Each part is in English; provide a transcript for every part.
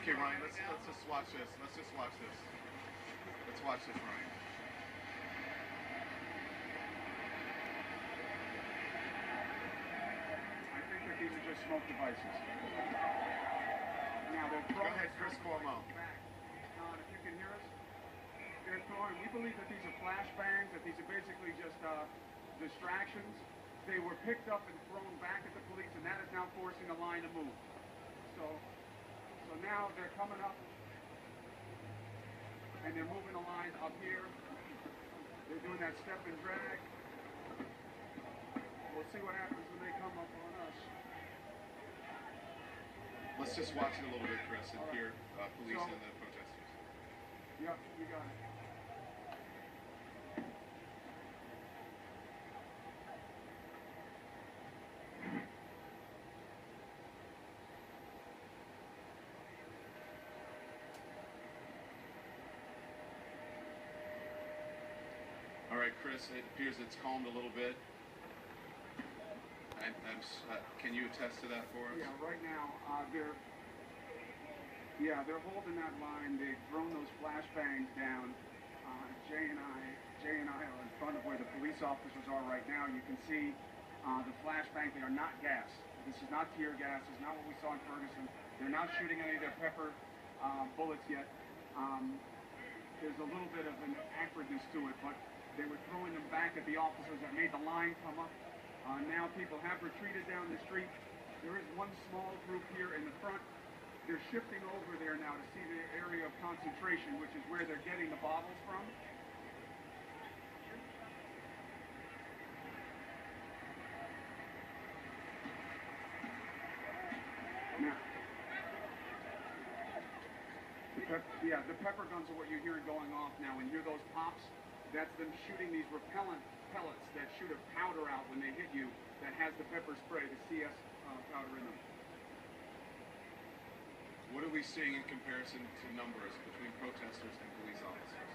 Okay, Ryan, let's just watch this. Let's just watch this. Let's watch this, Ryan. I think that these are just smoke devices. Now they're throwing. Go ahead, Chris Cuomo. If you can hear us, they're throwing. We believe that these are flashbangs. That these are basically just distractions. They were picked up and thrown back at the police, and that is now forcing the line to move. So now they're coming up, and they're moving the line up here. They're doing that step and drag. We'll see what happens when they come up on us. Let's just watch it a little bit, Chris, and hear police and the protesters. Yep, you got it. All right, Chris, it appears it's calmed a little bit. Can you attest to that for us? Yeah, right now, they're holding that line. They've thrown those flashbangs down. Jay and I are in front of where the police officers are right now. You can see the flashbangs. They are not gas. This is not tear gas. This is not what we saw in Ferguson. They're not shooting any of their pepper bullets yet. There's a little bit of an awkwardness to it, but they were throwing them back at the officers that made the line come up. Now people have retreated down the street. There is one small group here in the front. They're shifting over there now to see the area of concentration, which is where they're getting the bottles from. Now, the pepper guns are what you're hearing going off now. And you hear those pops? That's them shooting these repellent pellets that shoot a powder out when they hit you that has the pepper spray, the CS powder in them. What are we seeing in comparison to numbers between protesters and police officers?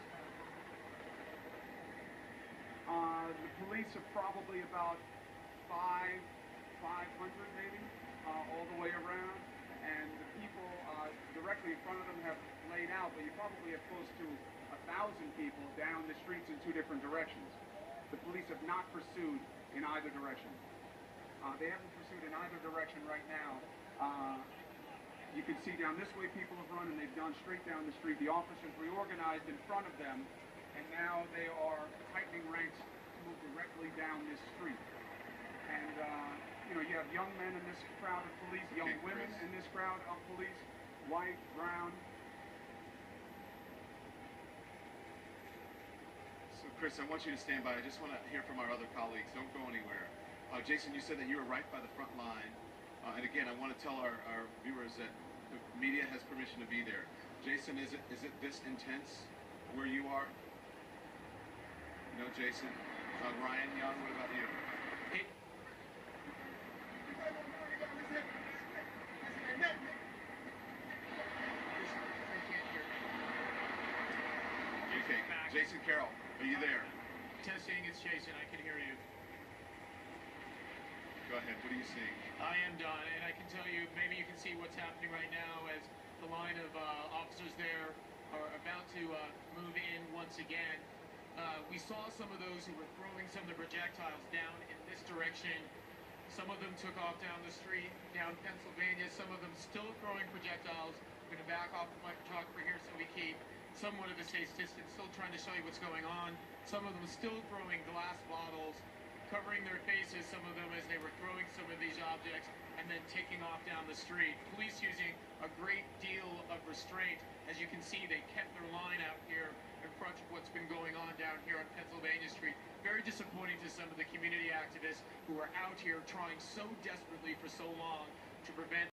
The police are probably about 500 maybe, all the way around. And the people directly in front of them have laid out, but you probably have close to 1,000 people down the streets in two different directions. The police have not pursued in either direction. They haven't pursued in either direction right now. You can see down this way people have run, and they've gone straight down the street. The officers reorganized in front of them, and now they are tightening ranks to move directly down this street. And you have young men in this crowd of police, young women in this crowd of police, white, brown. So, Chris, I want you to stand by. I just want to hear from our other colleagues. Don't go anywhere. Jason, you said that you were right by the front line. And again, I want to tell our viewers that the media has permission to be there. Jason, is it this intense where you are? No, Jason. Ryan Young, what about you? Hey. Okay, Jason Carroll, are you there? Testing, it's Jason. I can hear you. Go ahead. What are you seeing? I am done, and I can tell you, maybe you can see what's happening right now as the line of officers there are about to move in once again. We saw some of those who were throwing some of the projectiles down in this direction. Some of them took off down the street, down Pennsylvania. Some of them still throwing projectiles. I'm going to back off my photographer here so we keep somewhat of a safe distance, still trying to show you what's going on. Some of them still throwing glass bottles, covering their faces, some of them as they were throwing some of these objects, and then taking off down the street. Police using a great deal of restraint. As you can see, they kept their line out here in front of what's been going on down here on Pennsylvania Street. Very disappointing to some of the community activists who are out here trying so desperately for so long to prevent